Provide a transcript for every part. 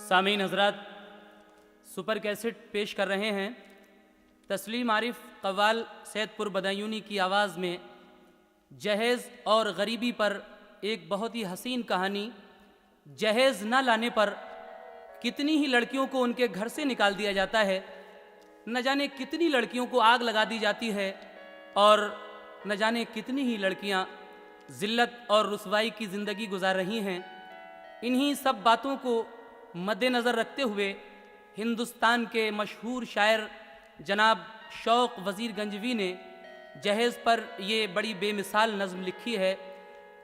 सामीन हजरात, super cassette पेश कर रहे हैं तस्लीम आरिफ कव्वाल सैदपुर बदायूनी की आवाज़ में जहेज़ और गरीबी पर एक बहुत ही हसीन कहानी। जहेज़ न लाने पर कितनी ही लड़कियों को उनके घर से निकाल दिया जाता है, न जाने कितनी लड़कियों को आग लगा दी जाती है और न जाने कितनी ही लड़कियां ज़िल्लत और रुसवाई की ज़िंदगी गुजार रही हैं। इन्हीं सब बातों को मद्देनज़र रखते हुए हिंदुस्तान के मशहूर शायर जनाब शौक़ वज़ीर गंजवी ने जहेज़ पर ये बड़ी बेमिसाल नज़्म लिखी है,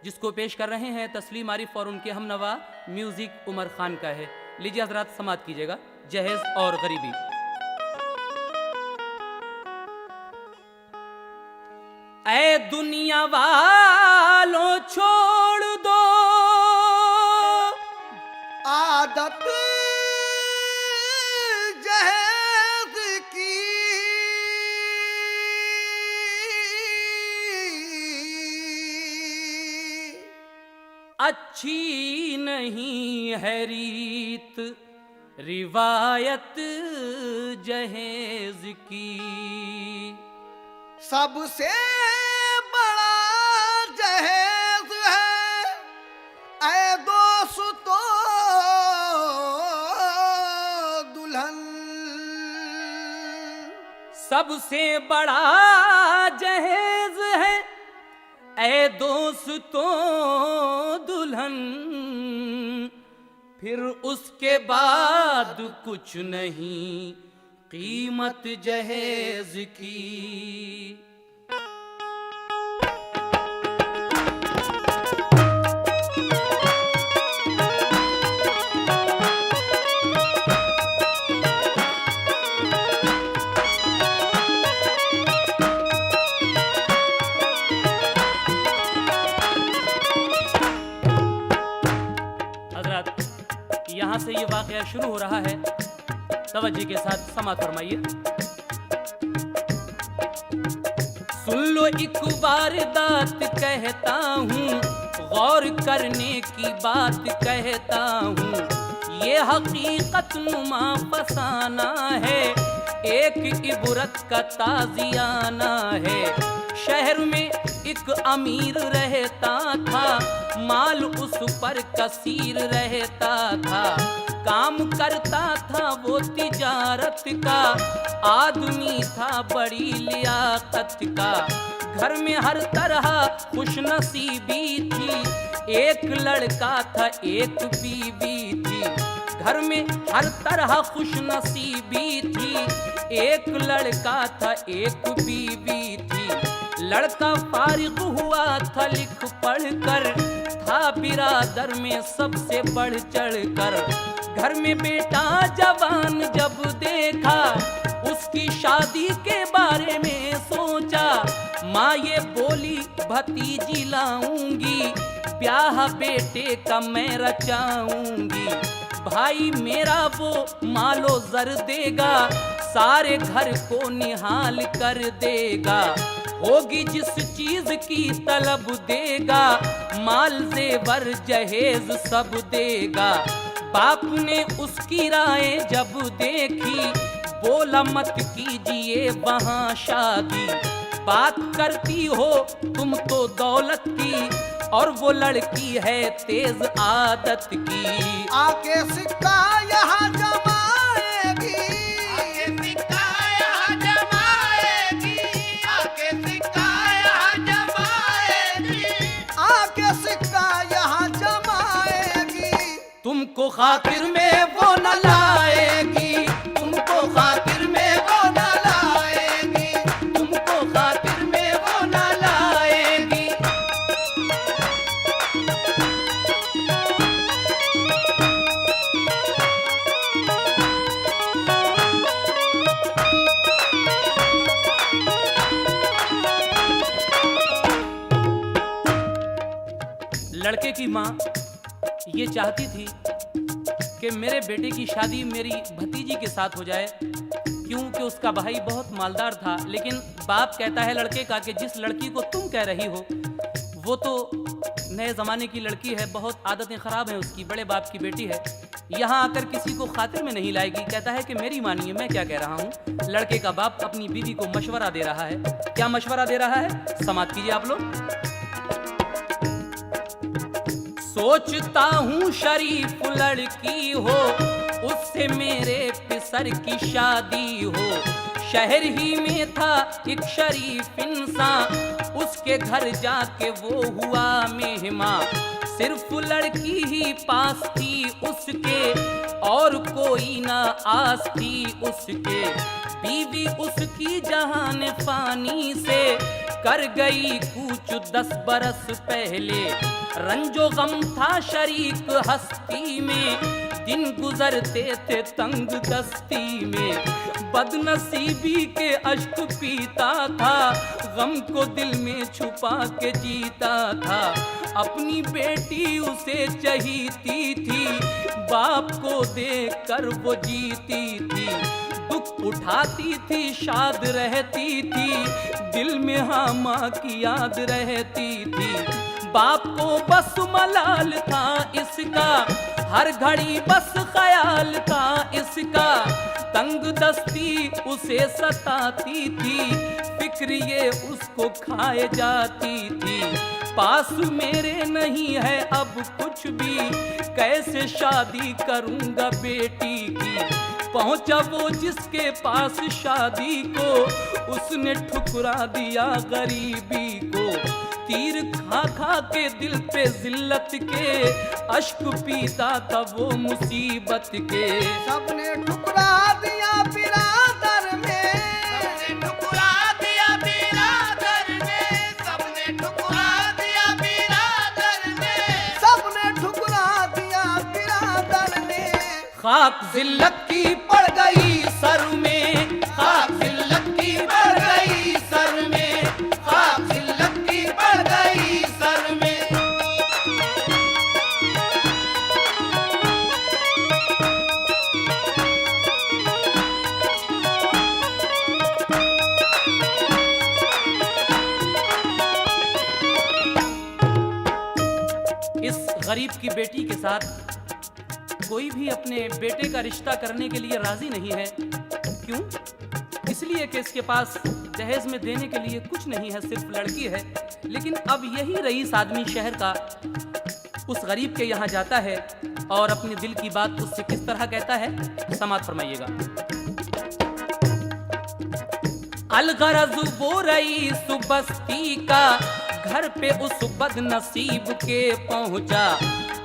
जिसको पेश कर रहे हैं तस्लीम आरिफ और उनके हमनवा म्यूज़िक उमर ख़ान का है। लीजिए हज़रात समात कीजिएगा, जहेज़ और गरीबी। ऐ दुनिया वालों छोड़ दो आदत जहेज़ की, अच्छी नहीं है रीत रिवायत जहेज़ की। सबसे बड़ा जहेज़ है ऐ दोस्तों दुल्हन, सबसे बड़ा जहेज़ है ऐ दोस्तों दुल्हन, फिर उसके बाद कुछ नहीं कीमत जहेज़ की। यहाँ से ये वाक़या शुरू हो रहा है, तवज्जो के साथ समात फरमाइए। सुन लो एक बार दात कहता हूँ, गौर करने की बात कहता हूँ, ये हकीकत नुमा फसाना है, एक इबरत का ताज़ियाना है। शहर में एक अमीर रहता था, माल उस पर कसीर रहता था, काम करता था वो तिजारत का, आदमी था बड़ी लियाकत का। घर में हर तरह खुशनसीबी थी, एक लड़का था एक बीवी थी। घर में हर तरह खुशनसीबी थी, एक लड़का था एक बीवी थी। लड़का फारिग हुआ था लिख पढ़ कर, था बिरादर में सबसे बढ़ चढ़ कर। घर में बेटा जवान जब देखा, उसकी शादी के बारे में सोचा। माँ ये बोली भतीजी लाऊंगी, ब्याह बेटे का मैं रचाऊंगी। भाई मेरा वो मालो जर देगा, सारे घर को निहाल कर देगा। होगी जिस चीज की तलब देगा, माल जेवर जहेज सब देगा। बाप ने उसकी राय जब देखी, बोला मत कीजिए वहाँ शादी। बात करती हो तुम तो दौलत की, और वो लड़की है तेज आदत की। आके सिक्का यहाँ जमाएगी, आके सिक्का यहाँ जमाएगी, आके सिक्का यहाँ जमाएगी, आके सिक्का यहाँ जमाएगी। तुमको खातिर में वो न लाएगी, तुमको खातिर में वो न लाएगी, तुमको खातिर में वो लड़के की माँ ये चाहती थी कि मेरे बेटे की शादी मेरी भतीजी के साथ हो जाए, क्योंकि उसका भाई बहुत मालदार था। लेकिन बाप कहता है लड़के का कि जिस लड़की को तुम कह रही हो वो तो नए ज़माने की लड़की है, बहुत आदतें ख़राब हैं उसकी, बड़े बाप की बेटी है, यहाँ आकर किसी को खातिर में नहीं लाएगी। कहता है कि मेरी मानिए, मैं क्या कह रहा हूँ। लड़के का बाप अपनी बीवी को मशवरा दे रहा है। क्या मशवरा दे रहा है, समाप्त कीजिए आप लोग। सोचता हूँ शरीफ लड़की हो, उससे मेरे पिसर की शादी हो। शहर ही में था एक शरीफ इंसान, उसके घर जाके वो हुआ मेहमान। सिर्फ लड़की ही पास थी उसके, और कोई ना आस थी उसके। बीवी उसकी जहान फानी से कर गई कूच 10 बरस पहले। रंजो गम था शरीक हस्ती में, दिन गुजरते थे तंग दस्ती में। बदनसीबी के अश्क पीता था, गम को दिल में छुपा के जीता था। अपनी बेटी उसे चहीती थी, बाप को देख कर वो जीती थी। दुख उठाती थी, शाद रहती थी, दिल में हाँ माँ की याद रहती थी। बाप को बस मलाल था इसका, हर घड़ी बस ख्याल था इसका। तंग दस्ती उसे सताती थी, फिक्र ये उसको खाए जाती थी। पास मेरे नहीं है अब कुछ भी, कैसे शादी करूंगा बेटी की। पहुंचा वो जिसके पास शादी को, उसने ठुकरा दिया गरीबी को। तीर खा खा के दिल पे जिल्लत के, अश्क पीता था वो मुसीबत के। सबने ठुकरा दिया बिरादर में, सबने ठुकरा दिया बिरादर में, सबने ठुकरा दिया बिरादर में, सबने ठुकरा दिया बिरादर ने। खाक जिल्लत की पड़ गई सर में, खाक जिल्लत की पड़ गई सर में, खाक जिल्लत की पड़ गई सर में। इस गरीब की बेटी के साथ कोई भी अपने बेटे का रिश्ता करने के लिए राजी नहीं है। क्यों? इसलिए कि इसके पास दहेज में देने के लिए कुछ नहीं है, सिर्फ लड़की है। लेकिन अब यही रईस आदमी शहर का उस गरीब के यहाँ जाता है और अपने दिल की बात उससे किस तरह कहता है, समाप्त फरमाइएगा। अलगरज वो रईस बस्ती का, घर पे उस बदनसीब के पहुंचा।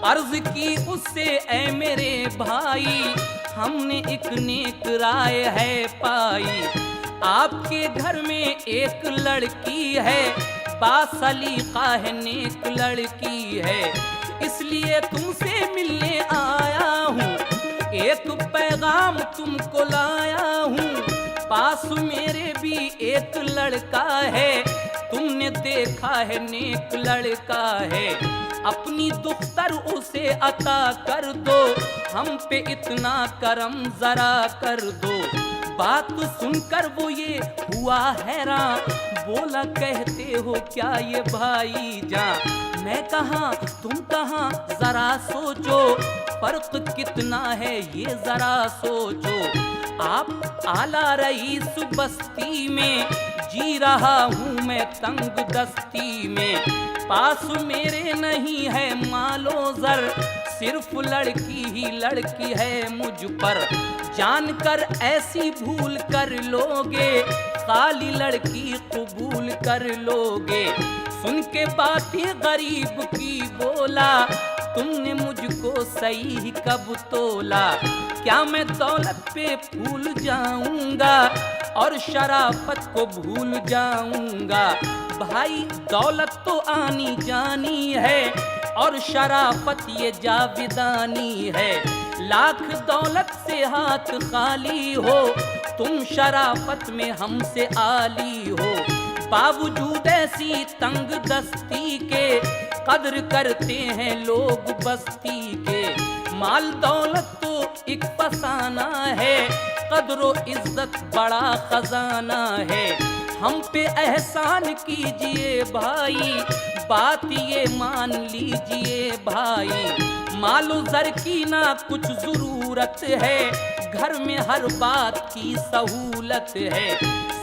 अर्ज की उससे ऐ मेरे भाई, हमने एक नेक राय है पाई। आपके घर में एक लड़की है, बासलीका है, नेक लड़की है। इसलिए तुमसे मिलने आया हूँ, एक पैगाम तुमको लाया हूँ। पास मेरे भी एक लड़का है, तुमने देखा है नेक लड़का है। अपनी दुख्तर उसे अता कर दो, हम पे इतना करम जरा कर दो। बात सुनकर वो ये हुआ हैरान, बोला कहते हो क्या ये भाई जान। मैं कहाँ तुम कहाँ जरा सोचो, फर्क कितना है ये जरा सोचो। आप आला रईस बस्ती में, जी रहा हूँ मैं तंग दस्ती में। पास मेरे नहीं है मालो जर, सिर्फ लड़की ही लड़की है मुझ पर। जानकर ऐसी भूल कर लोगे, खाली लड़की कबूल कर लोगे। सुन के बातें गरीब की बोला, तुमने मुझको सही कब तोला। क्या मैं दौलत पे फूल जाऊंगा और शराफत को भूल जाऊंगा। भाई दौलत तो आनी जानी है और शराफत ये जाविदानी है। लाख दौलत से हाथ खाली हो, तुम शराफत में हमसे आली हो। बावजूद ऐसी तंग दस्ती के कद्र करते हैं लोग बस्ती के। माल दौलत तो एक फसाना है, कद्र इज्जत बड़ा खजाना है। हम पे एहसान कीजिए भाई, बात ये मान लीजिए भाई। मालो जर की ना कुछ जरूरत है, घर में हर बात की सहूलत है।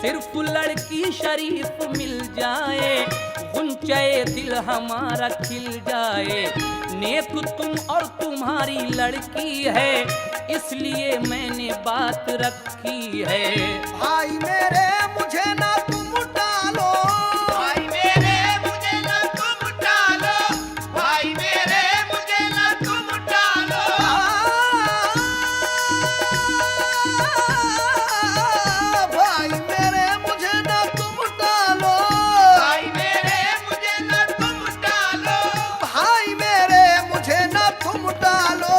सिर्फ लड़की शरीफ मिल जाए, गुंचे दिल हमारा खिल जाए। नेक तुम और तुम्हारी लड़की है, इसलिए मैंने बात रखी है। भाई मेरे मुझे ना तुम डालो, भाई मेरे मुझे ना तुम डालो, भाई मेरे मुझे ना तुम डालो। भाई मेरे मुझे ना तुम डालो, भाई मेरे मुझे ना तुम डालो। भाई मेरे मुझे ना तुम डालो।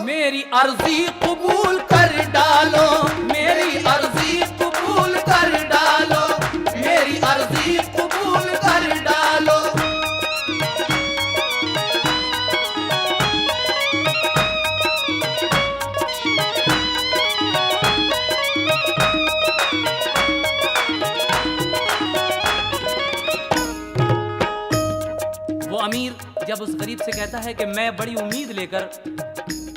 मेरी अर्जी कबूल कर डालो, मेरी अर्जी कबूल कर डालो, मेरी अर्जी कबूल कर डालो। वो अमीर जब उस गरीब से कहता है कि मैं बड़ी उम्मीद लेकर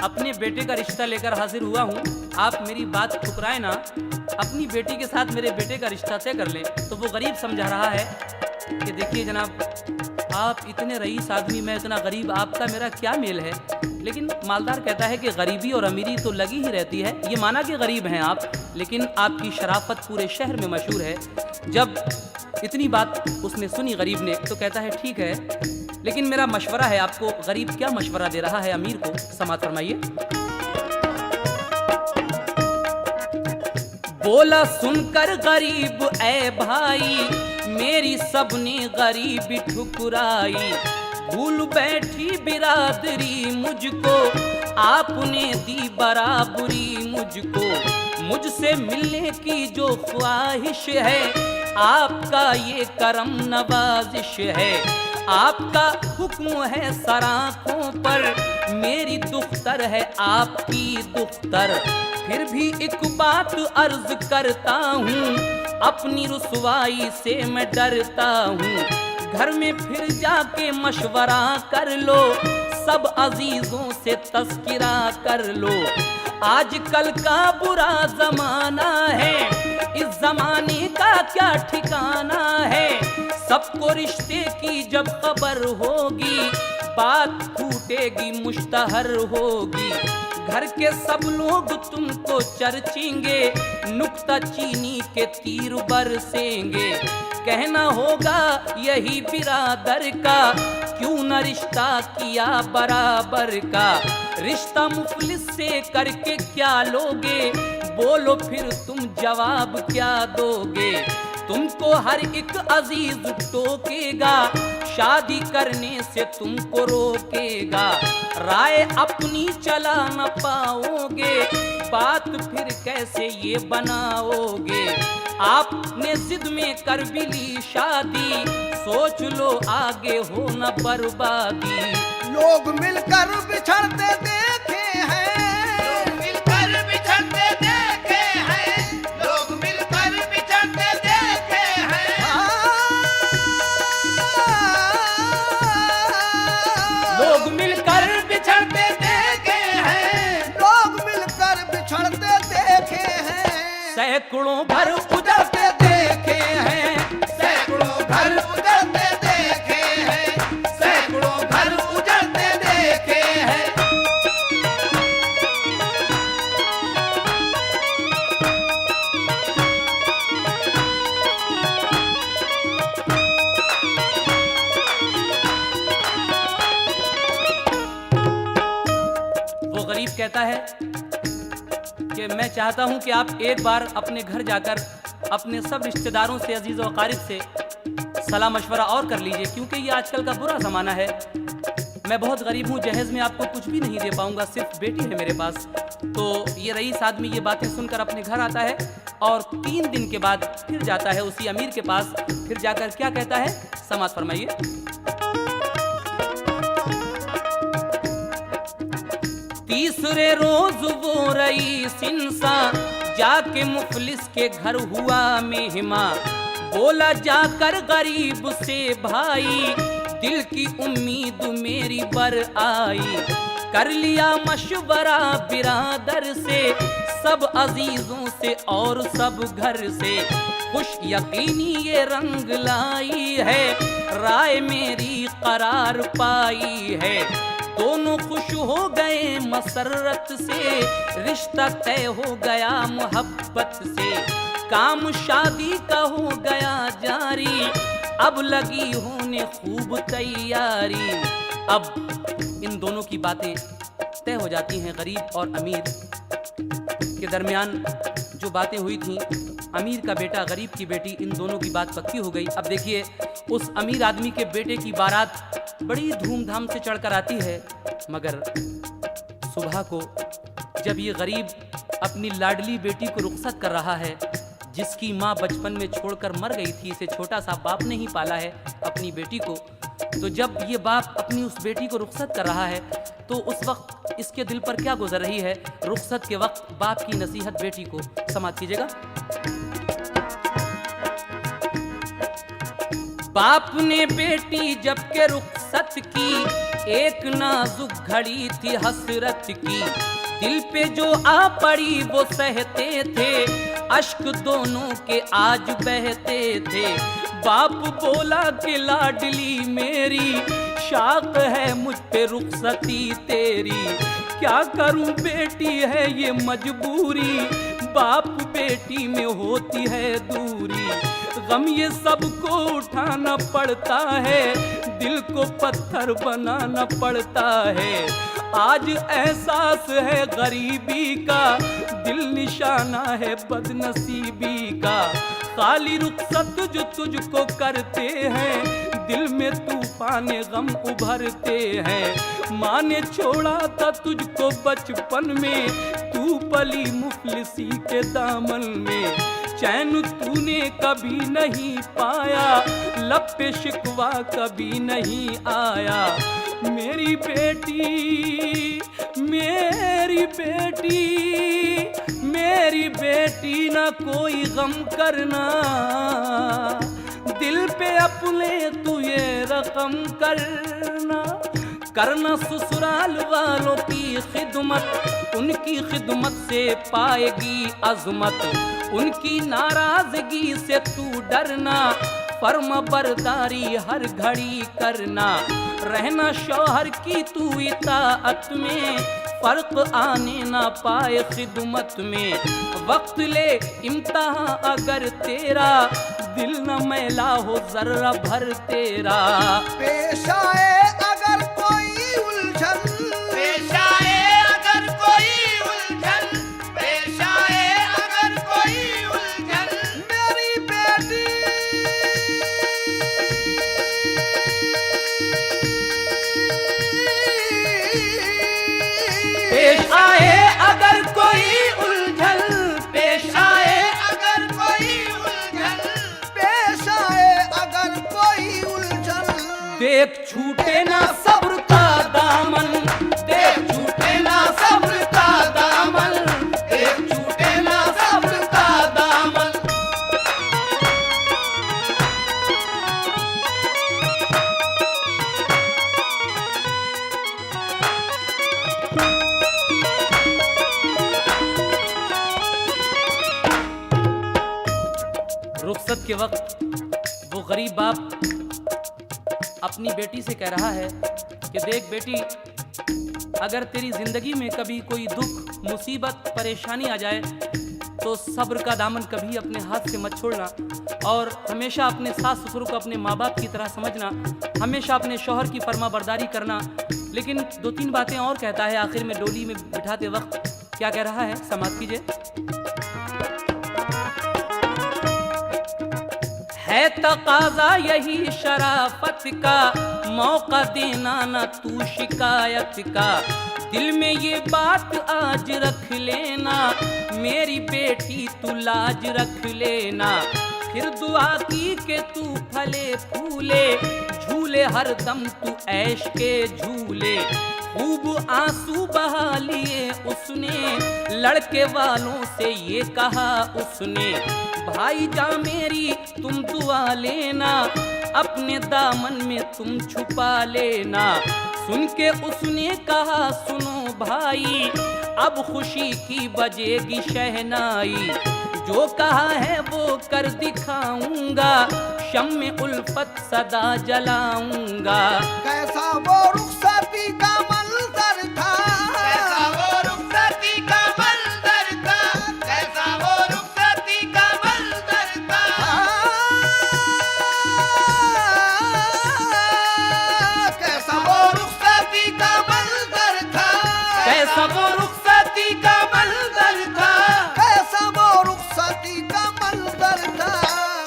अपने बेटे का रिश्ता लेकर हाजिर हुआ हूँ, आप मेरी बात ठुकराए ना, अपनी बेटी के साथ मेरे बेटे का रिश्ता तय कर लें। तो वो गरीब समझा रहा है कि देखिए जनाब, आप इतने रईस आदमी, मैं इतना गरीब, आपका मेरा क्या मेल है। लेकिन मालदार कहता है कि गरीबी और अमीरी तो लगी ही रहती है। ये माना कि गरीब हैं आप, लेकिन आपकी शराफत पूरे शहर में मशहूर है। जब इतनी बात उसने सुनी गरीब ने, तो कहता है ठीक है, लेकिन मेरा मशवरा है आपको। गरीब क्या मशवरा दे रहा है अमीर को, समात फरमाइए। बोला सुनकर गरीब ऐ भाई, मेरी सबने गरीबी ठुकराई। भूल बैठी बिरादरी मुझको, आपने दी बराबरी मुझको। मुझसे मिलने की जो ख्वाहिश है, आपका ये करम नवाजिश है। आपका हुक्म है सराखों पर, मेरी दुख्तर है आपकी दुख्तर। फिर भी एक बात अर्ज करता हूँ, अपनी रुसवाई से मैं डरता हूँ। घर में फिर जाके मशवरा कर लो, सब अजीजों से तस्किरा कर लो। आजकल का बुरा जमाना है, इस जमाने का क्या ठिकाना है। सबको रिश्ते की जब खबर होगी, बात फूटेगी मुश्तहर होगी। घर के सब लोग तुमको चर्चेंगे, नुक्ता चीनी के तीर बरसेंगे। कहना होगा यही बिरादर का, क्यों न रिश्ता किया बराबर का। रिश्ता मुफलिस से करके क्या लोगे, बोलो फिर तुम जवाब क्या दोगे। तुमको हर एक अजीज टोकेगा, शादी करने से तुमको रोकेगा। राय अपनी चला न पाओगे, बात फिर कैसे ये बनाओगे। आपने जिद में कर भी ली शादी, सोच लो आगे हो न बर्बादी। लोग मिलकर बिछड़ते देखे हैं, लोग मिलकर बिछड़ते देखे हैं, लोग मिलकर बिछड़ते देखे हैं। लोग मिलकर बिछड़ते देखे हैं, लोग मिलकर बिछड़ते देखे हैं। सैकड़ों घर उजड़ते देखे हैं, सैकड़ों घर उजड़ते देखे हैं, सैकड़ों घर उजड़ते देखे हैं। वो गरीब कहता है कि मैं चाहता हूं कि आप एक बार अपने घर जाकर अपने सब रिश्तेदारों से, अजीज व अकारिब से सलाह मशवरा और कर लीजिए, क्योंकि ये आजकल का बुरा ज़माना है। मैं बहुत गरीब हूँ, जहेज में आपको कुछ भी नहीं दे पाऊंगा, सिर्फ बेटी है मेरे पास। तो ये रईस आदमी ये बातें सुनकर अपने घर आता है और 3 दिन के बाद फिर जाता है उसी अमीर के पास। फिर जाकर क्या कहता है, समाज फरमाइए। तीसरे रोज वो रईस इंसान जाके मुफलिस के घर हुआ मेहमा, बोला जाकर गरीब से भाई दिल की उम्मीद मेरी बर आई। कर लिया मशवरा बिरादर से, सब अजीजों से और सब घर से, खुश यकीनी ये रंग लाई है, राय मेरी करार पाई है। दोनों खुश हो गए मसरत से, रिश्ता तय हो गया मोहब्बत से, काम शादी का हो गया जारी, अब लगी होने खूब तैयारी। अब इन दोनों की बातें तय हो जाती हैं। गरीब और अमीर के दरमियान जो बातें हुई थीं, अमीर का बेटा गरीब की बेटी, इन दोनों की बात पक्की हो गई। अब देखिए, उस अमीर आदमी के बेटे की बारात बड़ी धूमधाम से चढ़कर आती है, मगर सुबह को जब ये गरीब अपनी लाडली बेटी को रुखसत कर रहा है, जिसकी माँ बचपन में छोड़कर मर गई थी, इसे छोटा सा बाप ने ही पाला है अपनी बेटी को, तो जब ये बाप अपनी उस बेटी को रुखसत कर रहा है तो उस वक्त इसके दिल पर क्या गुजर रही है। रुखसत के वक्त बाप की नसीहत बेटी को समाप्त कीजिएगा। बाप ने बेटी जब के रुखसत की, एक नाजुक घड़ी थी हसरत की, दिल पे जो आ पड़ी वो सहते थे, अश्क दोनों के आज बहते थे। बाप बोला कि लाडली मेरी, शाक है मुझ पे रुखसती तेरी, क्या करूं बेटी है ये मजबूरी, बाप बेटी में होती है दूरी, गम ये सबको उठाना पड़ता है, दिल को पत्थर बनाना पड़ता है। आज एहसास है गरीबी का, दिल निशाना है बदनसीबी का, खाली रुखसत जो तुझको करते हैं, दिल में तूफान गम उभरते हैं। माँ ने छोड़ा था तुझको बचपन में, तू पली मुफलिसी के दामन में, चैन तूने कभी नहीं पाया, लब पे शिकवा कभी नहीं आया। मेरी बेटी, मेरी बेटी, मेरी बेटी ना कोई गम करना, दिल पे अपने तू ये रकम करना, करना ससुराल वालों की खिदमत, उनकी खिदमत से पाएगी अजमत, उनकी नाराजगी से तू डरना, फर्मा बरदारी हर घड़ी करना, रहना शौहर की तू इताअत में, फर्क आने ना पाए खिदमत में, वक्त ले इम्तिहान अगर तेरा, दिल न मैला हो जर्रा भर तेरा। पेश आए अगर कोई उलझन, पेश आए अगर कोई उलझन, पेश आए अगर कोई उलझन, मेरी बेटी, पेश आए अगर कोई उलझन, पेश आए अगर कोई उलझन, पेश आए अगर कोई उलझन, देख छूटे ना सब्र का दामन, देख छूटे ना सब्र का दामन, देख छूटे ना सब्र का दामन। रुखसत के वक्त वो गरीब बाप अपनी बेटी से कह रहा है कि देख बेटी, अगर तेरी जिंदगी में कभी कोई दुख मुसीबत परेशानी आ जाए तो सब्र का दामन कभी अपने हाथ से मत छोड़ना, और हमेशा अपने सास ससुर को अपने माँ बाप की तरह समझना, हमेशा अपने शौहर की फर्मा बरदारी करना। लेकिन 2-3 बातें और कहता है आखिर में डोली में बिठाते वक्त। क्या कह रहा है, समाप्त कीजिए। है तकाजा यही शराफत का, मौका देना ना तू शिकायत का, दिल में ये बात आज रख लेना, मेरी बेटी तू लाज रख लेना। फिर दुआ की के तू फले फूले, झूले हर दम तू ऐश के झूले। खूब आंसू बहा लिए उसने, लड़के वालों से ये कहा उसने, भाई जा मेरी तुम दुआ लेना, अपने दामन में तुम छुपा लेना। सुन के उसने कहा सुनो भाई, अब खुशी की बजेगी शहनाई, जो कहा है वो कर दिखाऊंगा, शम्मे उल्फत सदा जलाऊंगा। कैसा वो रुखसती का मंजर था, कैसा वो रुखसती का मंजर था, कैसा वो रुखसती का मंजर था। कैसा वो रुखसती का मंजर था, कैसा वो रुखसती का मंजर था, कैसा वो रुखसती का मंजर था।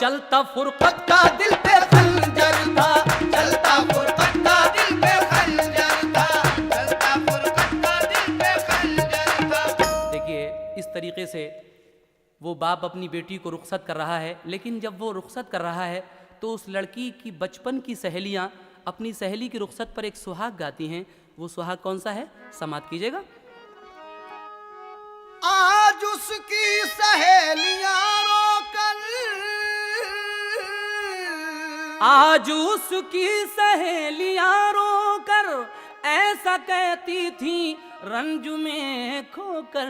चलता फुरकत का दिल पे खंजर था, चलता फुरकत का दिल पे खंजर था, चलता फुरकत का दिल पे खंजर था। देखिए इस तरीके से वो बाप अपनी बेटी को रुखसत कर रहा है, लेकिन जब वो रुखसत कर रहा है तो उस लड़की की बचपन की सहेलियां अपनी सहेली की रुखसत पर एक सुहाग गाती हैं। वो सुहाग कौन सा है, समाप्त कीजिएगा। आज उसकी सहेलियां रोकर, आज उसकी सहेलियां रोकर ऐसा कहती थी रंज में खोकर।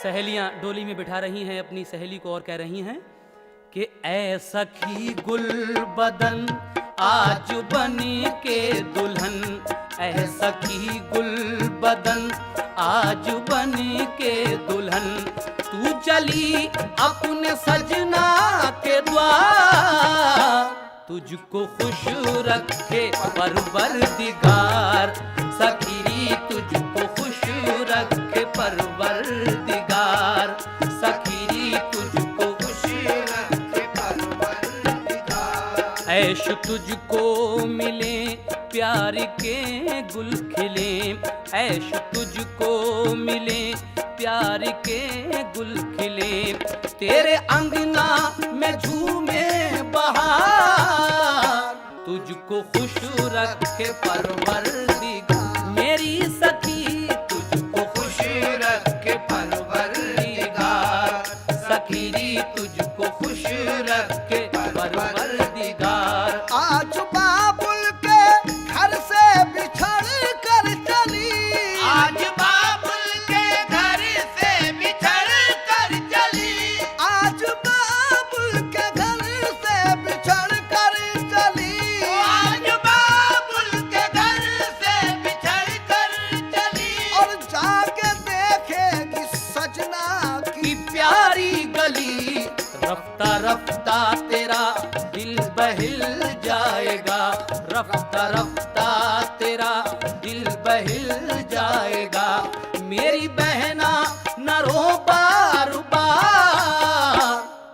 सहेलियां डोली में बिठा रही हैं अपनी सहेली को और कह रही हैं कि ऐ सखी गुल बदन आज बनी के दुल्हन, ऐ सखी गुल बदन आज बनी के दुल्हन, तू चली अपने सजना के द्वार, तुझको खुश रखे परवरदिगार, सखी तुझको खुश रखे परवरदिगार, सखी तुझको खुश रखे परवरदिगार। ऐश तुझको मिले प्यार के गुल खिले, ऐश तुझको मिले प्यार के गुल खिले, तेरे अंगना में झूमे बहार, तुझको खुश रखे परवरदिगार, मेरी सखी तुझको खुश रखे परवरदिगार, सखी तुझको खुश रखे परवरदिगार। आज बाबुल के घर से बिछड़ कर चली, आज बाबुल के घर से बिछड़ कर चली, आज बाबुल के घर से बिछड़ कर चली, आज बाबुल के घर से बिछड़ कर चली, और जाके देखेगी सजना की प्यारी गली, रफ्ता रफ्ता तेरा दिल बहिल जाएगा, रफ्ता रफ्ता तेरा दिल बहिल जाएगा, मेरी बहना न रो बार बार,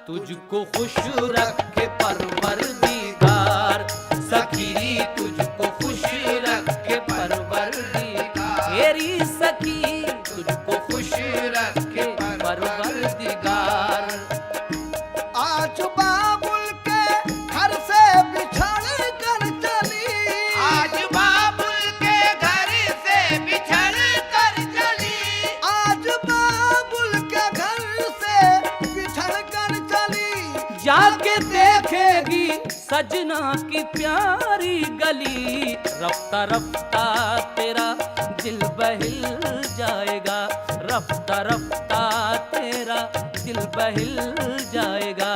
तुझको खुश रखे परवरदिगार, सखी तुझको खुश रखे परवरदिगार, मेरी सखी तुझको खुश रखे परवरदिगार। आज बाबुल के घर से बिछड़ कर चली, आज बाबुल के घर से बिछड़ कर चली, आज बाबुल के घर से बिछड़ कर चली, जाके देखेगी सजना की प्यारी गली, रफ्ता रफ्ता तेरा दिल बहिल जाएगा, रफ्ता रफ्ता तेरा दिल बहिल जाएगा,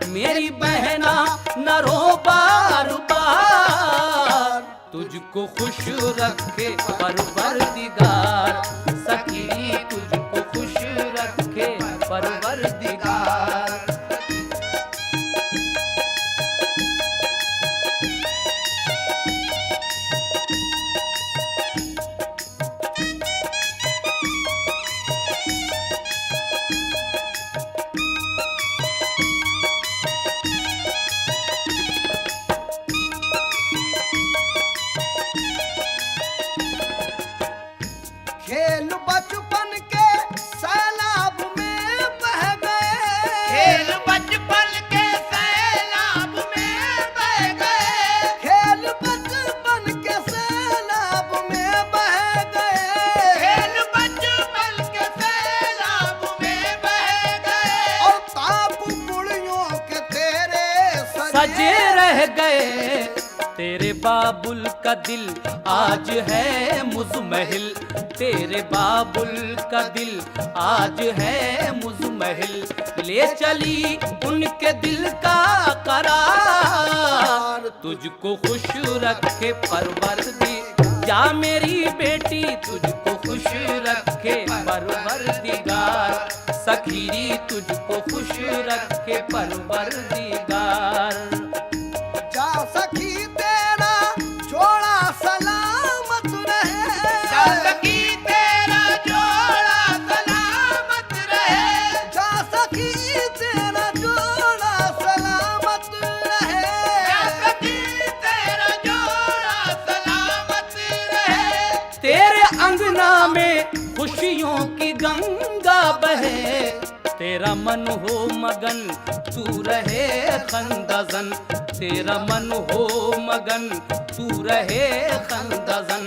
मेरी बहना न रो बार बार, तुझको खुश रखे परवरदिगार, सखी तुझको खुश रखे परवरदिगार। खेल बचपन के सैलाब में बह गए। खेल बचपन के सैलाब में बह गए। खेल बचपन के सैलाब में बह गए। खेल बचपन के सैलाब में बह गए। और ताप कुड़ियों के तेरे सजे रह गए। तेरे बाबुल का दिल आज है मुजमहिल, तेरे बाबुल का दिल आज है मुजमहिल। ले चली उनके दिल का करार, तुझको खुश रखे परवरदिगार। जा मेरी बेटी तुझको खुश रखे परवरदिगार। सखीरी तुझको खुश रखे परवरदिगार। जा सखी तेरा जोड़ा सलामत रहे। जा सखी तेरा जोड़ा सलामत रहे। जा सखी तेरा जोड़ा सलामत रहे। जा सखी तेरा जोड़ा सलामत रहे। तेरे अंगना में खुशियों की गंगा बहे। तेरा मन हो मगन तू रहे खंदजन। तेरा मन हो मगन तू रहे खंदजन।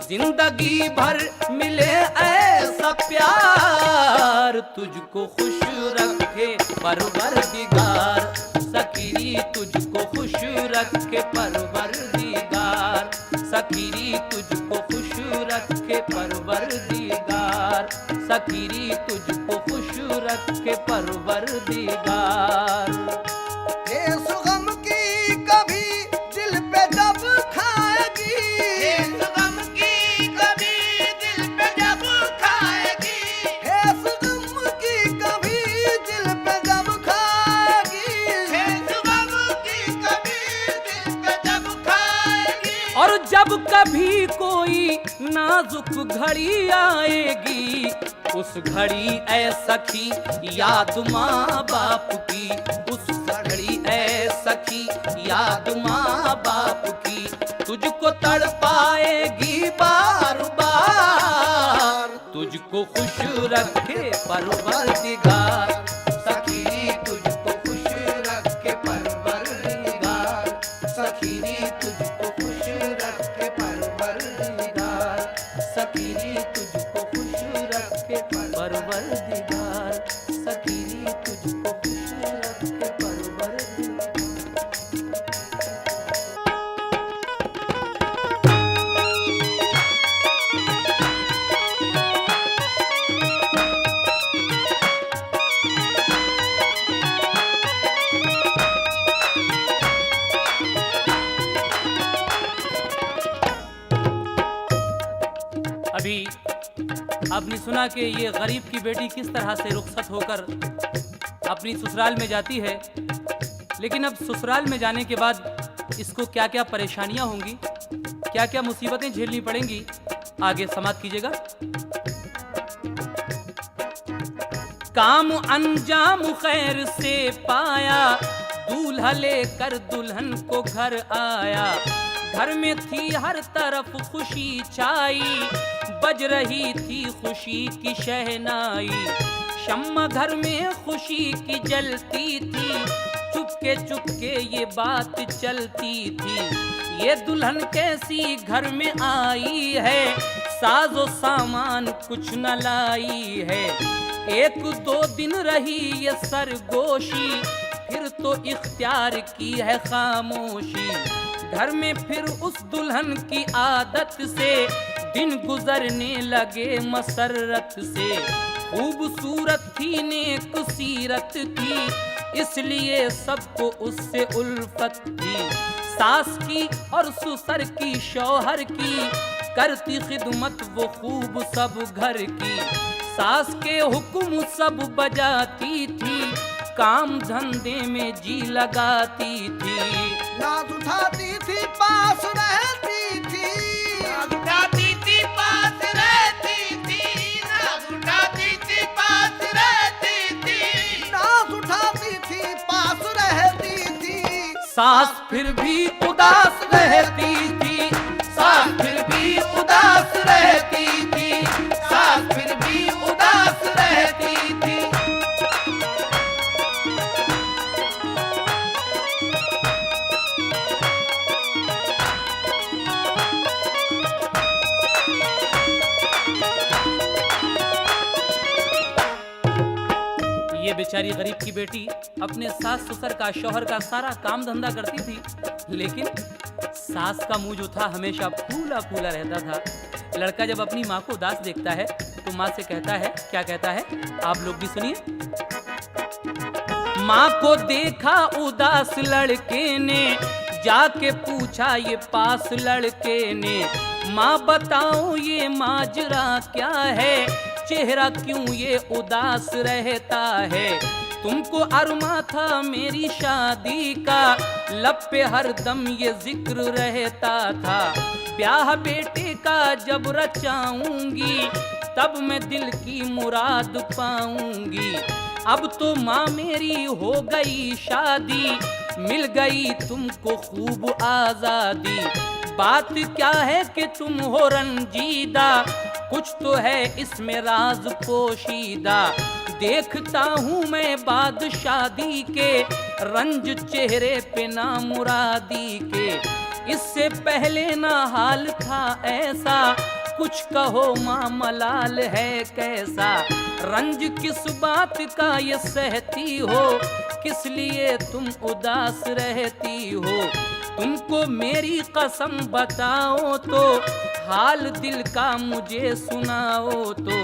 जिंदगी भर मिले ऐसा प्यार, तुझको खुश रखे परवरदिगार। सखीरी तुझको खुश रखे परवरदिगार। सखीरी तुझको खुश रखे परवरदिगार। सखीरी तुझको खुश रखे परवरदिगार। इस गम की कभी दिल पे जब खाएगी। इस गम की कभी दिल पे जब खाएगी। इस गम की कभी दिल पे जब खाएगी। इस गम की कभी दिल पे जब खाएगी। और जब कभी कोई नाजुक घड़ी आएगी, उस घड़ी ऐ सखी याद माँ बाप की। उस घड़ी ऐ सखी याद माँ बाप की। तुझको तड़पाएगी बार बार, तुझको खुश रखे परवरदिगार। सखी तुझको खुश रखे परवरदिगार। सखीरी तुझको खुश रखे परवरदिगार। सखीरी तुझको खुश रखे परवरदिगार। सखीरी तुझको खुश रखे परवरदिगार। अभी आपने सुना कि ये गरीब की बेटी किस तरह से रुखसत होकर अपनी ससुराल में जाती है, लेकिन अब ससुराल में जाने के बाद इसको क्या क्या परेशानियां होंगी, क्या क्या मुसीबतें झेलनी पड़ेंगी, आगे समाप्त कीजिएगा। काम अंजाम खैर से पाया, दूल्हा लेकर दुल्हन को घर आया। घर में थी हर तरफ खुशी छाई, बज रही थी खुशी की शहनाई। शम्मा घर में खुशी की जलती थी, चुपके चुपके ये बात चलती थी। ये दुल्हन कैसी घर में आई है, साजो सामान कुछ न लाई है। एक दो दिन रही ये सरगोशी, फिर तो इख्तियार की है खामोशी। घर में फिर उस दुल्हन की आदत से दिन गुजरने लगे मसरत से। खूबसूरत थी, नेक सीरत थी, इसलिए सबको उससे उल्फत थी। सास की और ससुर की, शौहर की, करती खिदमत वो खूब सब घर की। सास के हुक्म सब बजाती थी, काम धंधे में जी लगाती थी। नाज उठाती थी पास रहती थी, नाज उठाती थी पास रहती थी, नाज उठाती थी पास रहती थी, नाज उठाती थी पास रहती थी। सास फिर भी उदास रहती थी, सास फिर भी उदास रहती थी, सास फिर भी उदास रहती थी। ये बेचारी गरीब की बेटी अपने सास ससुर का, शौहर का सारा काम धंधा करती थी, लेकिन सास का मुंह जो था हमेशा फूला फूला रहता था। लड़का जब अपनी माँ को उदास देखता है तो माँ से कहता है, क्या कहता है, आप लोग भी सुनिए। माँ को देखा उदास लड़के ने, जाके पूछा ये पास लड़के ने, माँ बताओ ये माजरा क्या है, चेहरा क्यों ये उदास रहता है। तुमको अरमा था मेरी शादी का, लब पे हर दम ये जिक्र रहता था। ब्याह बेटे का जब रचाऊंगी, तब मैं दिल की मुराद पाऊंगी। अब तो माँ मेरी हो गई शादी, मिल गई तुमको खूब आजादी। बात क्या है कि तुम हो रंजीदा, कुछ तो है इसमें राज पोशीदा। देखता हूँ मैं बाद शादी के, रंज चेहरे पे ना मुरादी के। इससे पहले ना हाल था ऐसा, कुछ कहो माँ मलाल है कैसा। रंज किस बात का ये सहती हो, किस लिए तुम उदास रहती हो। तुमको मेरी कसम बताओ तो, हाल दिल का मुझे सुनाओ तो।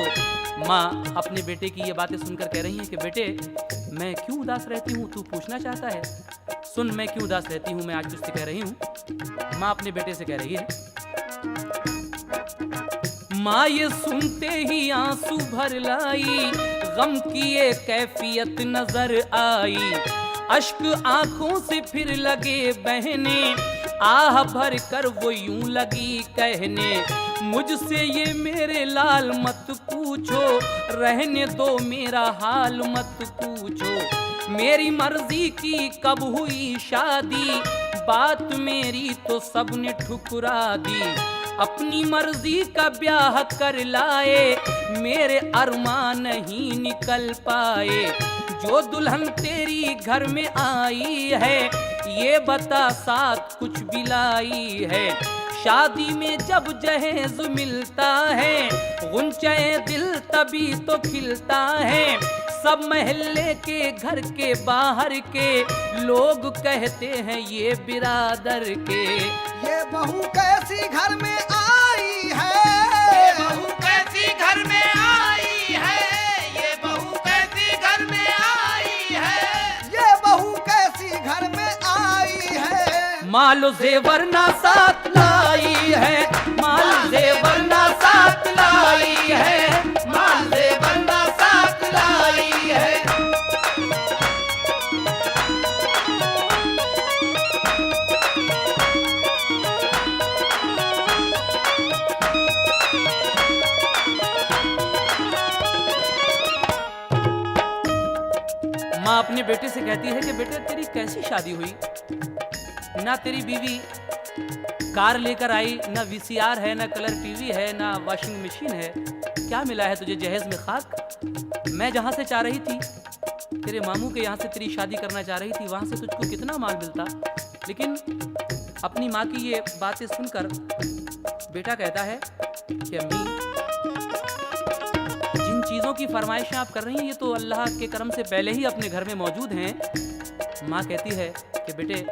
माँ अपने बेटे की ये बातें सुनकर कह रही हैं कि बेटे मैं क्यों उदास रहती हूँ, तू पूछना चाहता है, सुन मैं क्यों उदास रहती हूँ, मैं आज तुझसे कह रही हूँ। माँ अपने बेटे से कह रही है। माँ ये सुनते ही आंसू भर लाई, गम की ये कैफियत नजर आई। अश्क आंखों से फिर लगे बहने, आह भर कर वो यूं लगी कहने। मुझसे ये मेरे लाल मत पूछो, रहने दो मेरा हाल मत पूछो। मेरी मर्जी की कब हुई शादी, बात मेरी तो सबने ठुकरा दी। अपनी मर्जी का ब्याह कर लाए, मेरे अरमान नहीं निकल पाए। जो दुल्हन तेरी घर में आई है, ये बता साथ कुछ भी लाई है। शादी में जब जहेज मिलता है, गुंचे दिल तभी तो खिलता है। सब महल्ले के घर के बाहर के लोग कहते हैं ये बिरादर के। ये बहू कैसी घर में आई है, ये बहू कैसी घर में आई है, ये बहू कैसी घर में आई है, ये बहू कैसी घर में आई है। मालो जेवर ना साथ लाई है, माल जेवर ना साथ लाई है, माल से बंदा साथ लाई है। माँ अपने बेटे से कहती है कि बेटे तेरी कैसी शादी हुई, ना तेरी बीवी कार लेकर आई, ना वीसीआर है, ना कलर टीवी है, ना वॉशिंग मशीन है, क्या मिला है तुझे जहेज में खाक। मैं जहाँ से चाह रही थी, तेरे मामू के यहाँ से तेरी शादी करना चाह रही थी, वहाँ से तुझको कितना माल मिलता। लेकिन अपनी माँ की ये बातें सुनकर बेटा कहता है कि अम्मी जिन चीज़ों की फरमाइशें आप कर रही हैं ये तो अल्लाह के करम से पहले ही अपने घर में मौजूद हैं। माँ कहती है कि बेटे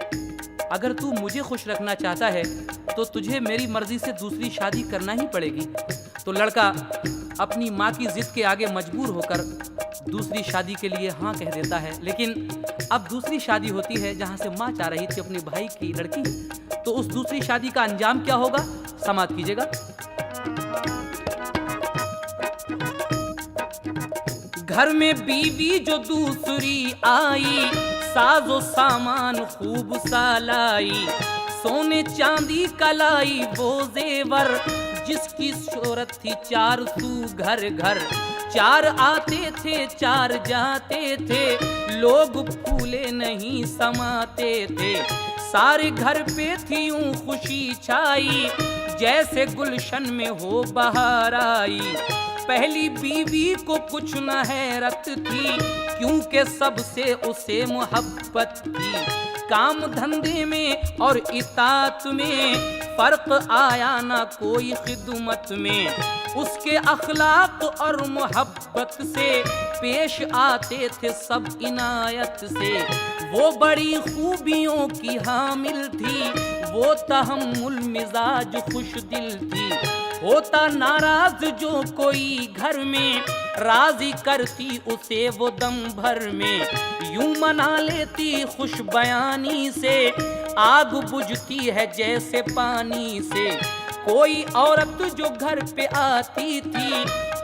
अगर तू मुझे खुश रखना चाहता है तो तुझे मेरी मर्जी से दूसरी शादी करना ही पड़ेगी। तो लड़का अपनी माँ की जिद के आगे मजबूर होकर दूसरी शादी के लिए हाँ कह देता है। लेकिन अब दूसरी शादी होती है जहाँ से माँ चाह रही थी अपने भाई की लड़की, तो उस दूसरी शादी का अंजाम क्या होगा, समाप्त कीजिएगा। घर में बीवी जो दूसरी आई, साजो सामान खूब सा लाई, सोने चांदी कलाई वो जेवर, जिसकी शोहरत थी 4 सू घर घर। 4 आते थे 4 जाते थे, लोग फूले नहीं समाते थे। सारे घर पे थी यूं खुशी छाई, जैसे गुलशन में हो बहार आई। पहली बीवी को कुछ न हैरत थी, क्योंकि सबसे उसे मोहब्बत थी। काम धंधे में और इताअत में फर्क आया ना कोई खिदमत में। उसके अखलाक और मोहब्बत से पेश आते थे सब इनायत से। वो बड़ी खूबियों की हामिल थी, वो तहम्मुल मिजाज खुश दिल थी। होता नाराज जो कोई घर में, राजी करती उसे वो दम भर में। यूं मना लेती खुश बयानी से, आग बुझती है जैसे पानी से। कोई औरत जो घर पे आती थी,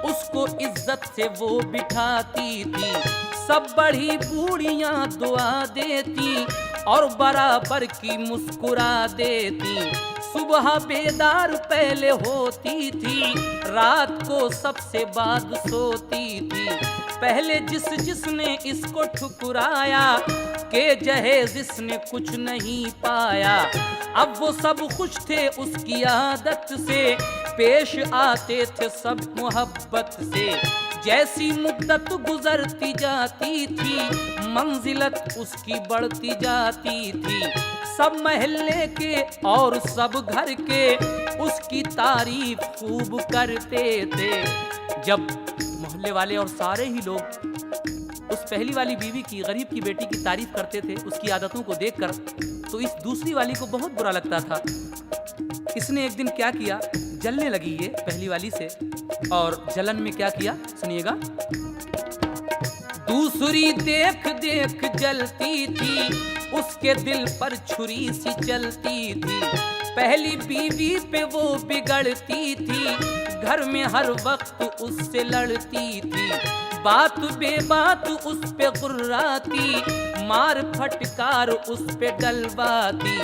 उसको इज्जत से वो बिठाती थी। सब बड़ी बूढ़ियां दुआ देती और बराबर की मुस्कुरा देती। सुबह बेदार पहले होती थी, रात को सबसे बाद सोती थी। पहले जिसने इसको ठुकराया, के जहेज इसने कुछ नहीं पाया। अब वो सब खुश थे उसकी आदत से, पेश आते थे सब मोहब्बत से। जैसी मुद्दत गुजरती जाती थी, मंजिलत उसकी बढ़ती जाती थी। सब महल्ले के और सब घर के उसकी तारीफ खूब करते थे। जब मोहल्ले वाले और सारे ही लोग उस पहली वाली बीवी की, गरीब की बेटी की तारीफ करते थे उसकी आदतों को देखकर, तो इस दूसरी वाली को बहुत बुरा लगता था। इसने एक दिन क्या किया, जलने लगी ये पहली वाली से, और जलन में क्या किया सुनिएगा। दूसरी देख देख जलती थी, उसके दिल पर छुरी सी चलती थी। पहली बीवी पे वो बिगड़ती थी, घर में हर वक्त उससे लड़ती थी। बात बेबात उस पे गुर्राती, मार फटकार उस पे डलवाती।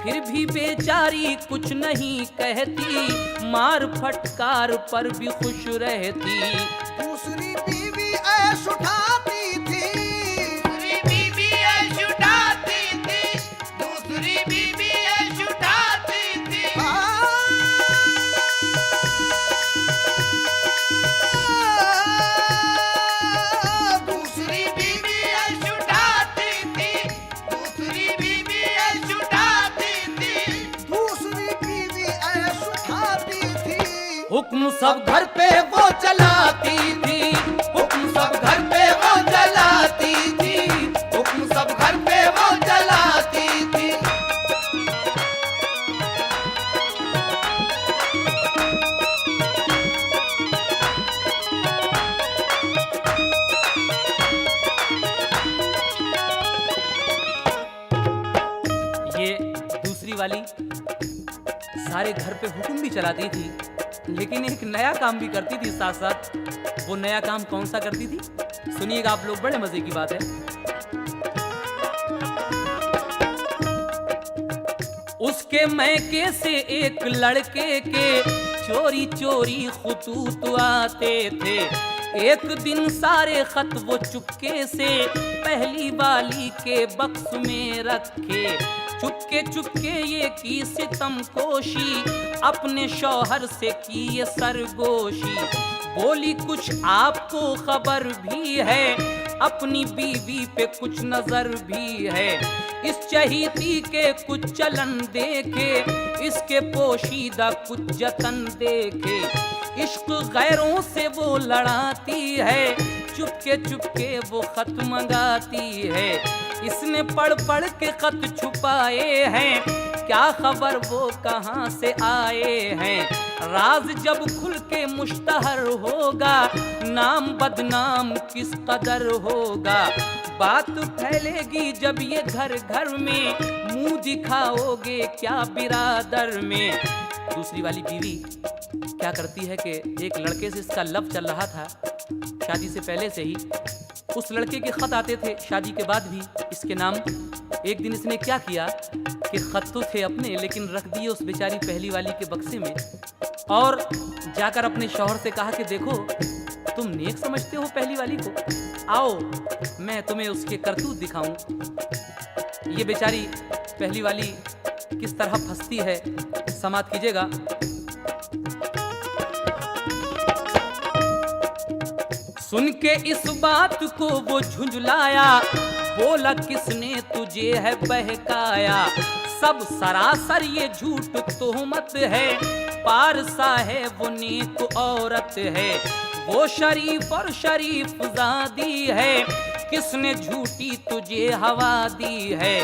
फिर भी बेचारी कुछ नहीं कहती, मार फटकार पर भी खुश रहती। दूसरी बीवी ऐश उठाती थी, दूसरी बीवी ऐश उठाती थी, दूसरी बीवी ऐश उठाती थी। दूसरी बीवी ऐश उठाती थी, दूसरी बीवी ऐश उठाती थी। दूसरी बीवी ऐश उठाती थी। हुक्म सब घर पे वो चलाती थी, हुक्म सब घर पे वो जलाती थी, हुक्म सब घर पे वो जलाती थी। ये दूसरी वाली सारे घर पे हुक्म भी चलाती थी, लेकिन एक नया काम भी करती थी साथ साथ। वो नया काम कौन सा करती थी सुनिएगा आप लोग, बड़े मजे की बात है। उसके मैके से एक लड़के के चोरी चोरी खुतूत आते थे। एक दिन सारे खत वो चुपके से पहली वाली के बक्स में रखे। चुपके चुपके ये की सितम कोशी, अपने शौहर से की ये सरगोशी। बोली कुछ आपको खबर भी है, अपनी बीवी पे कुछ नजर भी है। इस चहीती के कुछ चलन देखे, इसके पोशीदा कुछ जतन देखे। इश्क गैरों से वो लड़ाती है, चुपके चुपके वो खत मंगाती है। इसने पढ़ पढ़ के खत छुपाए हैं, क्या खबर वो कहाँ से आए हैं। राज जब खुल के मुश्तहर होगा, नाम बदनाम किस कदर होगा। बात फैलेगी जब ये घर घर में, मुंह दिखाओगे क्या बिरादर में। दूसरी वाली बीवी क्या करती है कि एक लड़के से इसका लव चल रहा था, शादी से पहले से ही उस लड़के के खत आते थे, शादी के बाद भी इसके नाम। एक दिन इसने क्या किया कि खत तो थे अपने, लेकिन रख दिए उस बेचारी पहली वाली के बक्से में, और जाकर अपने शौहर से कहा कि देखो तुम नेक समझते हो पहली वाली को, आओ मैं तुम्हें उसके करतूत दिखाऊं। ये बेचारी पहली वाली किस तरह फंसती है, समाप्त कीजिएगा। सुन के इस बात को वो झुंझलाया, बोला किसने तुझे है बहकाया, सब सरासर ये झूठ तोहमत है, पारसा है वो नेक औरत है, वो शरीफ और शरीफ ज़ादी है, किसने झूठी तुझे हवा दी है।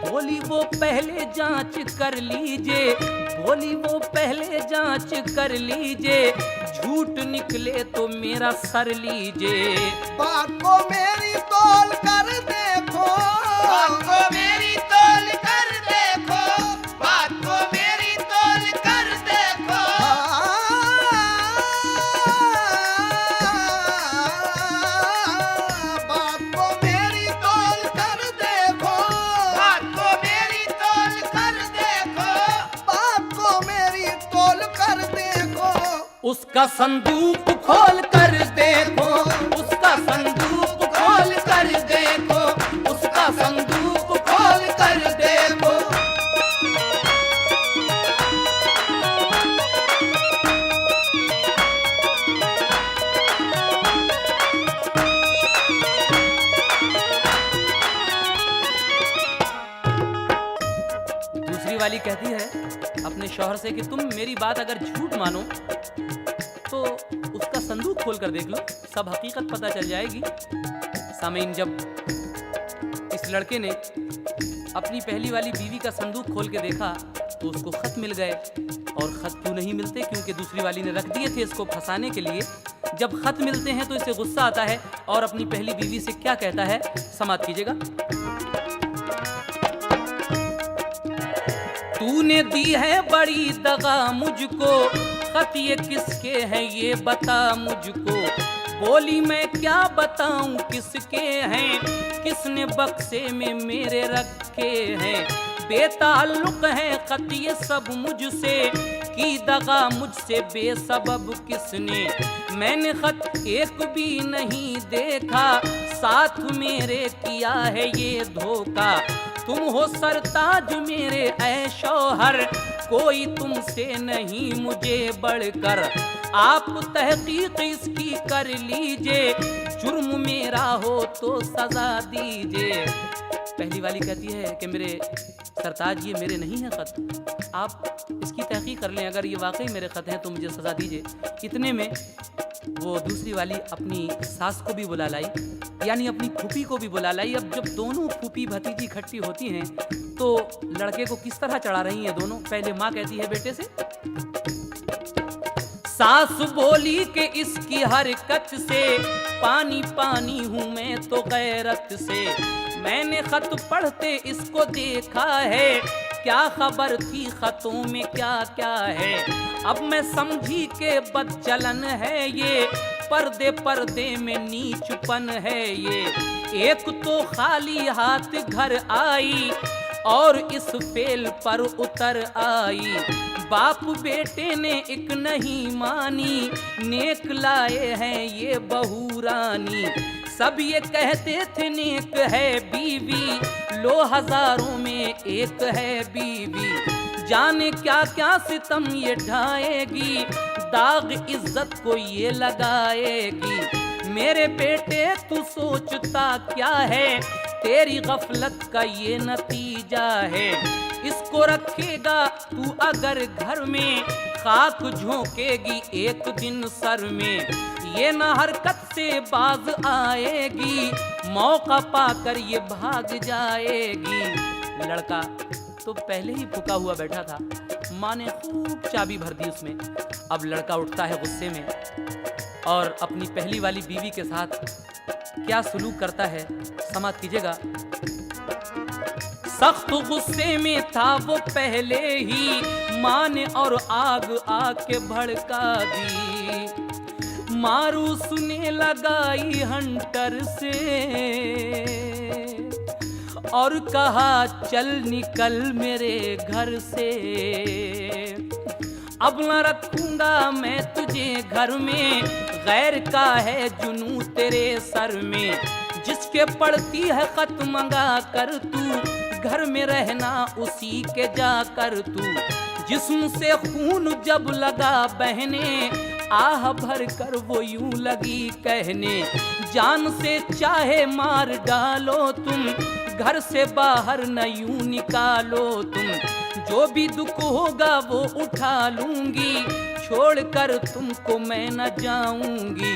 बोली वो पहले जांच कर लीजिए, बोली वो पहले जांच कर लीजिए, झूठ निकले तो मेरा सर लीजिए। बात को मेरी तौल कर देखो, बात को मेरी तौल कर देखो, बात को मेरी तौल कर देखो, बात को मेरी तौल कर देखो, बात को मेरी तौल कर देखो, बात को मेरी तौल कर देखो। उसका संदूक खोल कर देखो, उसका संदूक खोल कर देखो, उसका संदूक खोल कर देखो। दूसरी वाली कहती है अपने शौहर से कि तुम मेरी बात अगर झूठ मानो तो उसका संदूक खोल कर देख लो, सब हकीकत पता चल जाएगी। सामीन, जब इस लड़के ने अपनी पहली वाली बीवी का संदूक खोल के देखा तो उसको खत मिल गए, और खत क्यों नहीं मिलते, क्योंकि दूसरी वाली ने रख दिए थे इसको फंसाने के लिए। जब खत मिलते हैं तो इसे गुस्सा आता है और अपनी पहली बीवी से क्या कहता है, समाप्त कीजिएगा। तूने दी है बड़ी दगा मुझको, खत ये किसके हैं ये बता मुझको। बोली मैं क्या बताऊं किसके हैं, किसने बक्से में मेरे रखे हैं। बेताल्लुक है खत ये सब मुझसे, की दगा मुझसे बेसबब किसने। मैंने खत एक भी नहीं देखा, साथ मेरे किया है ये धोखा। तुम हो सरताज मेरे ऐ शौहर, कोई तुमसे नहीं मुझे बढ़कर। आप तहकीक इसकी कर लीजिए, जुर्म मेरा हो तो सजा दीजिए। पहली वाली कहती है कि मेरे सरताज ये मेरे नहीं है खत, आप इसकी तहकीक कर लें, अगर ये वाकई मेरे खत हैं तो मुझे सजा दीजिए। इतने में वो दूसरी वाली अपनी सास को भी बुला लाई, यानी अपनी फूफी को भी बुला लाई। अब जब दोनों फूफी भतीजी इकट्ठी होती हैं तो लड़के को किस तरह चढ़ा रही हैं दोनों। पहले माँ कहती है बेटे से, सास बोली कि इसकी हरकत से पानी पानी हूँ मैं तो गैरत से। मैंने खत पढ़ते इसको देखा है, क्या खबर थी खतों में क्या क्या है। अब मैं समझी के बदचलन है ये, पर्दे पर्दे में नीचपन है ये। एक तो खाली हाथ घर आई और इस फेल पर उतर आई। बाप बेटे ने एक नहीं मानी, नेक लाए हैं ये बहू रानी। सब ये कहते थे नेक है बीवी, लो हजारों में एक है बीवी। जाने क्या क्या सितम ये ढाएगी, दाग इज्जत को ये लगाएगी। मेरे बेटे तू सोचता क्या है, तेरी गफलत का ये नतीजा है। इसको रखेगा तू अगर घर में, खाक झोंकेगी एक दिन सर में। ये न हरकत से बाज आएगी, मौका पाकर ये भाग जाएगी। लड़का तो पहले ही फूका हुआ बैठा था, माँ ने खूब चाबी भर दी उसमें। अब लड़का उठता है गुस्से में और अपनी पहली वाली बीवी के साथ क्या सलूक करता है, समाप्त कीजिएगा। सख्त गुस्से में था वो पहले ही, माँ ने और आग आके भड़का दी। मारू सुने लगाई हंटर से और कहा चल निकल मेरे घर से। अब न रखूंगा मैं तुझे घर में, गैर का है जुनू तेरे सर में। जिसके पड़ती है खत मंगा कर तू, घर में रहना उसी के जाकर तू। जिस्म से खून जब लगा बहने, आह भर कर वो यूं लगी कहने। जान से चाहे मार डालो तुम, घर से बाहर न यूं निकालो तुम। जो भी दुख होगा वो उठा लूंगी, छोड़कर तुमको मैं न जाऊंगी।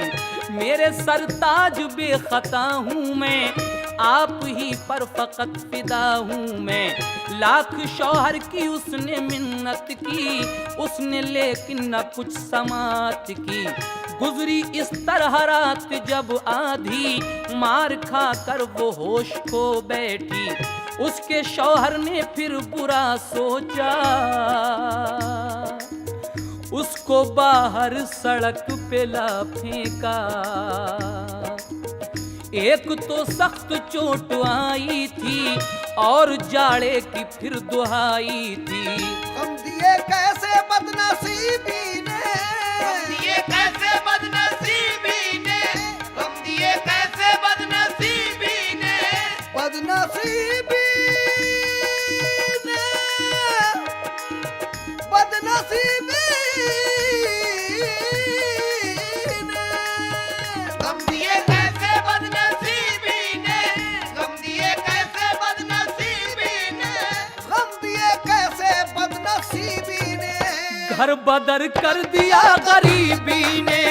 मेरे सरताज बेखता हूँ मैं, आप ही पर फकत फिदा हूँ मैं। लाख शौहर की उसने मिन्नत की, उसने लेकिन न कुछ समात की। गुजरी इस तरह रात जब आधी, मार खा कर वो होश खो बैठी। उसके शौहर ने फिर बुरा सोचा, उसको बाहर सड़क पे ला फेंका। एक तो सख्त चोट आई थी और जाड़े की फिर दुहाई थी। हम दिए कैसे बदनसीबी ने, हम दिए कैसे बदनसीबी ने, हम दिए कैसे बदनसीबी ने, बदनसीबी ने, बदनसीबी ने। हम दिए कैसे बदनसीबी ने, हम दिए कैसे बदनसीबी ने, हम दिए कैसे बदनसीबी ने। घर बदर कर दिया गरीबी ने,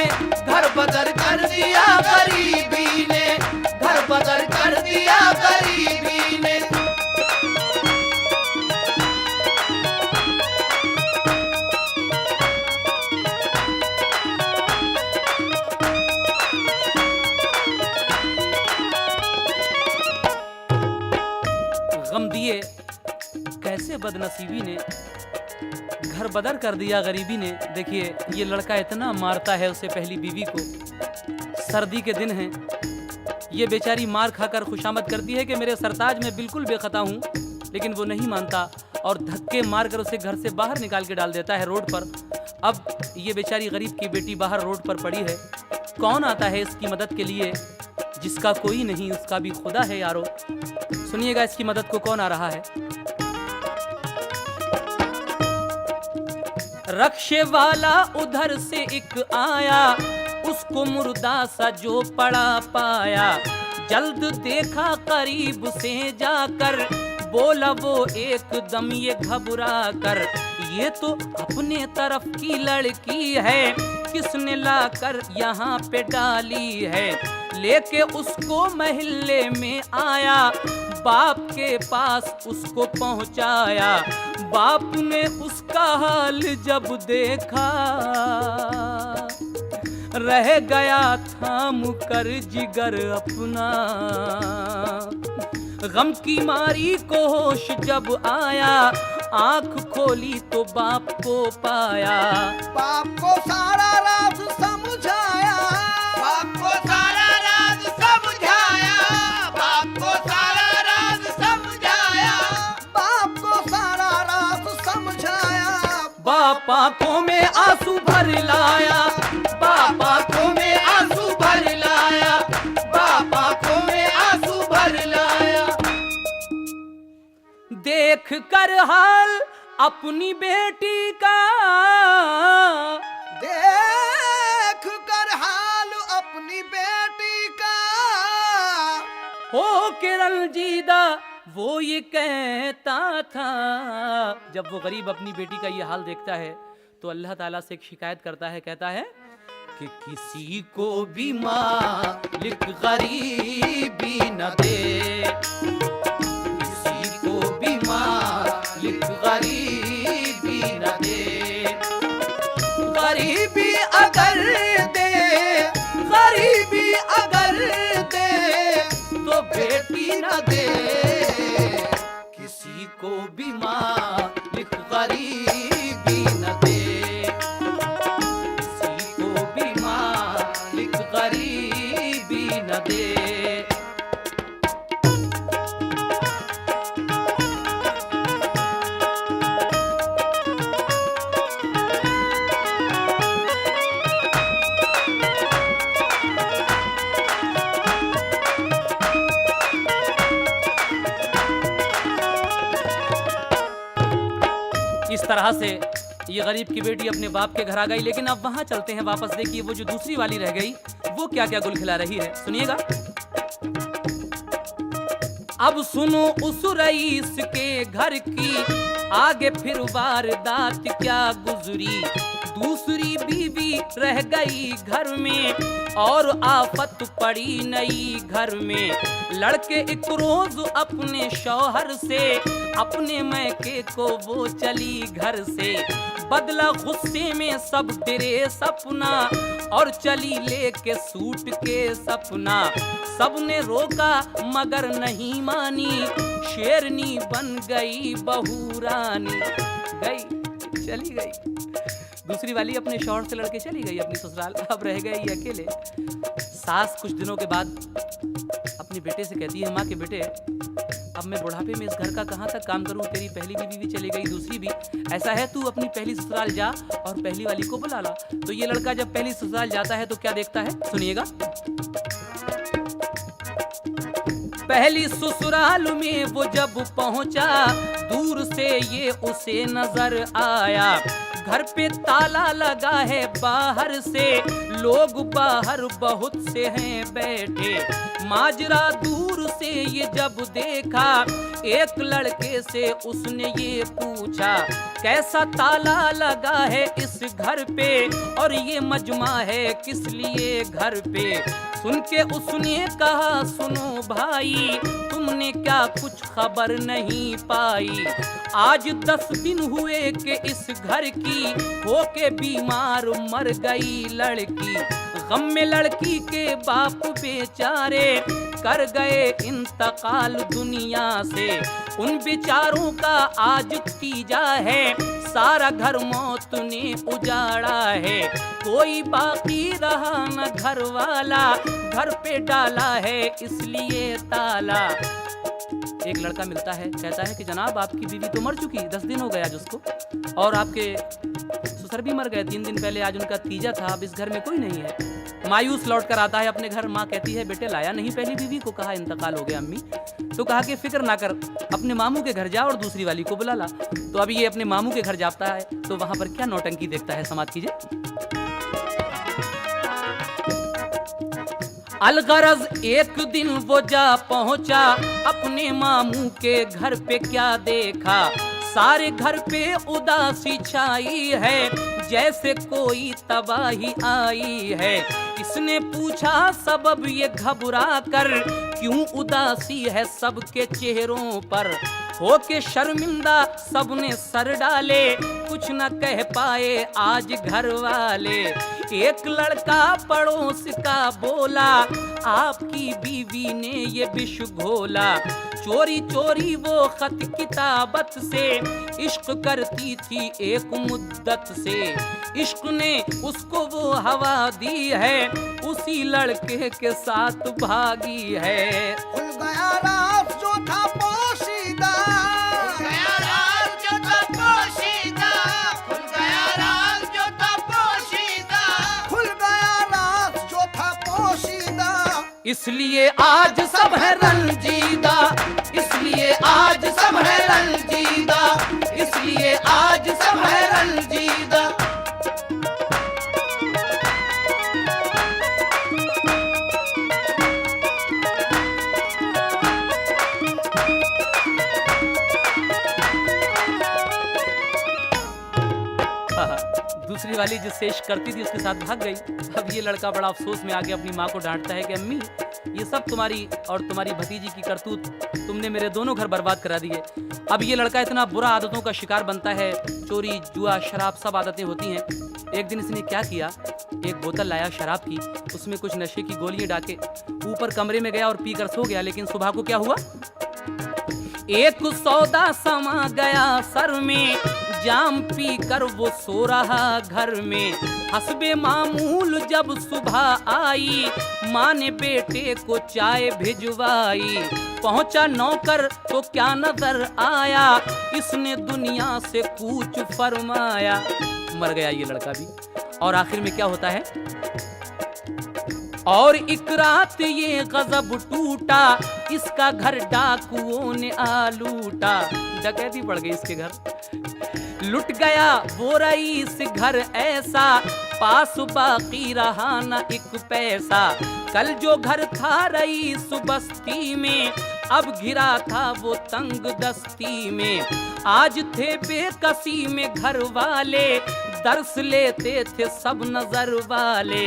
घर बदर कर दिया गरीबी ने, घर बदर कर दिया गरीबी ने। गम दिए कैसे बदनसीबी ने, घर बदर कर दिया गरीबी ने। देखिए ये लड़का इतना मारता है उसे पहली बीवी को। सर्दी के दिन हैं, ये बेचारी मार खाकर खुशामद करती है कि मेरे सरताज मैं बिल्कुल बेखता हूँ, लेकिन वो नहीं मानता और धक्के मारकर उसे घर से बाहर निकाल के डाल देता है रोड पर। अब ये बेचारी गरीब की बेटी बाहर रोड पर पड़ी है। कौन आता है इसकी मदद के लिए? जिसका कोई नहीं उसका भी खुदा है यारो। सुनिएगा इसकी मदद को कौन आ रहा है। रक्षे वाला उधर से एक आया, उसको मुर्दा सा जो पड़ा पाया। जल्द देखा करीब से जाकर, बोला वो एकदम ये घबरा कर, ये तो अपने तरफ की लड़की है, किसने लाकर यहाँ पे डाली है। लेके उसको महल्ले में आया, बाप के पास उसको पहुँचाया। बाप ने उसका हाल जब देखा, रह गया थाम कर जिगर अपना। गम की मारी को होश जब आया, आंख खोली तो बाप को पाया। बाप को सारा राज समझाया, बाप को सारा राज समझाया, बाप को सारा राज समझाया, बाप को सारा राज समझाया। बाप आंखों में आंसू भर लाया, बाप आंखों में आंसू भर लाया, बाप आंखों में आंसू भर लाया। देख कर हाल अपनी बेटी का, देख कर हाल अपनी बेटी का, हो के रंजीदा वो ये कहता था। जब वो गरीब अपनी बेटी का ये हाल देखता है तो अल्लाह ताला से एक शिकायत करता है, कहता है कि किसी को भी मालिक गरीबी न दे, किसी को भी मालिक गरीबी न दे। गरीबी अगर दे, गरीबी अगर दे तो बेटी न दे, किसी को भी मालिक गरीबी न दे, किसी को भी मालिक से ये गरीब की बेटी अपने बाप के घर आ गई। लेकिन अब वहां चलते हैं वापस। देखिए वो जो दूसरी वाली रह गई वो क्या क्या गुल खिला रही है, सुनिएगा। अब सुनो उस रईस के घर की आगे फिर वारदात क्या गुजरी। दूसरी बीवी रह गई घर में और आफत पड़ी नई घर में। लड़के एक रोज अपने शौहर से अपने मैके को वो चली घर से। बदला गुस्से में सब तेरे सपना और चली लेके सूट के सपना। सबने रोका मगर नहीं मानी, शेरनी बन गई बहू रानी। गई चली गई दूसरी वाली अपने शौहर से लड़के चली गई अपनी ससुराल। अब रह गई ये अकेले। सास कुछ दिनों के बाद अपने बेटे से कहती है, माँ के बेटे अब मैं बुढ़ापे में इस घर का कहाँ तक काम करूँ, तेरी पहली बीवी भी चली गई, दूसरी भी। ऐसा है तू अपनी पहली ससुराल जा और पहली वाली को बुला ला। तो ये लड़का जब पहली ससुराल जाता है तो क्या देखता है, सुनिएगा। पहली ससुराल में वो जब पहुंचा दूर से ये उसे नजर आया। घर पे ताला लगा है बाहर से, लोग बाहर बहुत से हैं बैठे। माजरा दूर से ये जब देखा एक लड़के से उसने ये पूछा, कैसा ताला लगा है इस घर पे और ये मजमा है किस लिए घर पे। सुन के उसने कहा, सुनो भाई तुमने क्या कुछ खबर नहीं पाई। आज 10 दिन हुए कि इस घर की होके बीमार मर गई लड़की। गम में लड़की के बाप बेचारे कर गए इंतकाल दुनिया से। उन बेचारों का आज तीजा है, सारा घर मौत ने उजाड़ा है। कोई बाकी रहा न घर वाला, घर पे डाला है इसलिए ताला। एक लड़का मिलता है, कहता है कि जनाब आपकी बीवी तो मर चुकी, 10 दिन हो गए आज उसको, और आपके ससुर भी मर गए 3 दिन पहले, आज उनका तीजा था, अब इस घर में कोई नहीं है। मायूस लौट कर आता है अपने घर। माँ कहती है, बेटे लाया नहीं पहली बीवी को, कहा इंतकाल हो गया अम्मी। तो कहा कि फिक्र ना कर, अपने मामू के घर जा और दूसरी वाली को बुला ला। तो अभी ये अपने मामू के घर जाता है तो वहां पर क्या नौटंकी देखता है, समाप्त कीजिए। अलगरज एक दिन वो जा पहुंचा अपने मामू के घर पे, क्या देखा सारे घर पे उदासी छाई है, जैसे कोई तबाही आई है। इसने पूछा सबब ये घबरा कर, क्यों उदासी है सबके चेहरों पर। होके शर्मिंदा सबने सर डाले, कुछ न कह पाए आज घर वाले। एक लड़का पड़ोस का बोला, आपकी बीवी ने ये विष घोला। चोरी चोरी वो खत किताबत से इश्क करती थी एक मुद्दत से। इश्क ने उसको वो हवा दी है, उसी लड़के के साथ भागी है। खुल गया राज जो था पोशीदा, गया राज जो था पोशीदा, खुल गया राज जो था पोशीदा। खुल गया राज जो था पोशीदा। इसलिए आज सब है रंजीदा, इसलिए आज सब है रंजीदा, इसलिए आज सब है रंजीदा। दूसरी वाली जो शेष करती थी उसके साथ भाग गई। अब ये लड़का बड़ा अफसोस में आके अपनी माँ को डांटता है कि अम्मी ये सब तुम्हारी और तुम्हारी भतीजी की करतूत, तुमने मेरे दोनों घर बर्बाद करा दिए। अब ये लड़का इतना बुरा आदतों का शिकार बनता है, चोरी जुआ शराब सब आदतें होती हैं। एक दिन इसने क्या किया, एक बोतल लाया शराब की, उसमें कुछ नशे की गोलियां डाके ऊपर कमरे में गया और पीकर सो गया। लेकिन सुबह को क्या हुआ, एक सौदा समा गया सर में, जाम पी कर वो सो रहा घर में। हसबे मामूल जब सुबह आई, माँ ने बेटे को चाय भिजवाई। पहुंचा नौकर तो क्या नजर आया, इसने दुनिया से कूच फरमाया। मर गया ये लड़का भी। और आखिर में क्या होता है, और एक रात ये गजब टूटा, इसका घर डाकुओं ने आ लूटा। डकैती पड़ गई इसके घर। लुट गया वो रईस घर ऐसा, पास बाकी रहा न एक पैसा। कल जो घर था रईस बस्ती में, अब घिरा था वो तंग दस्ती में। आज थे बेकसी में घर वाले, दर्स लेते थे सब नजर वाले।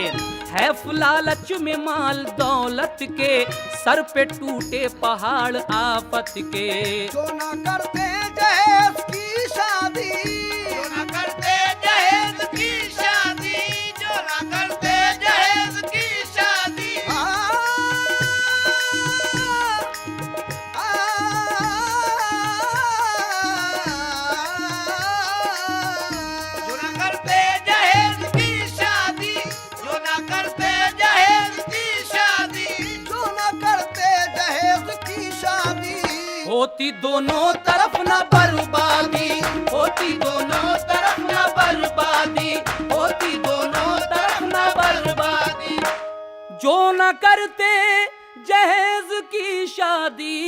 है लालच में माल दौलत के, सर पे टूटे पहाड़ आफत के। जो ना करते जहेज की शादी, जो न करते जहेज की शादी, जो न करते जहेज की शादी, आ, जो न करते जहेज की शादी, जो न करते जहेज की शादी, जो ना करते जहेज की शादी। होती दोनों तरफ न बर्बादी, होती दोनों तरफ न बर्बादी, होती दोनों तरफ न बर्बादी। जो न करते जहेज की शादी,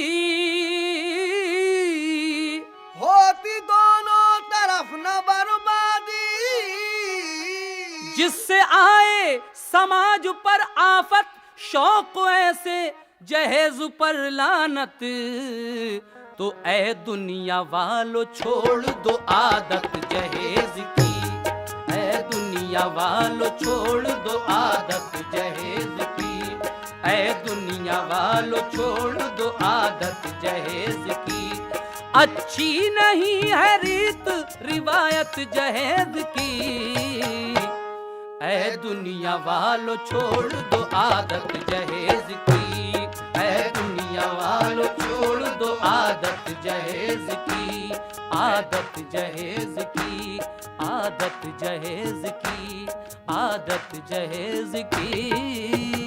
होती दोनों तरफ न बर्बादी। जिससे आए समाज पर आफत, शौक ऐसे जहेज पर लानत। तो ऐ दुनिया वालों छोड़ दो आदत जहेज की, ऐ दुनिया वालों छोड़ दो आदत जहेज की, ऐ दुनिया वालों छोड़ दो आदत जहेज की। अच्छी नहीं है रीत रिवायत जहेज की, ऐ दुनिया वालों छोड़ दो आदत जहेज की, ऐ दुनिया वालों छोड़ दो आदत जहेज की, आदत जहेज की, आदत जहेज की, आदत जहेज की।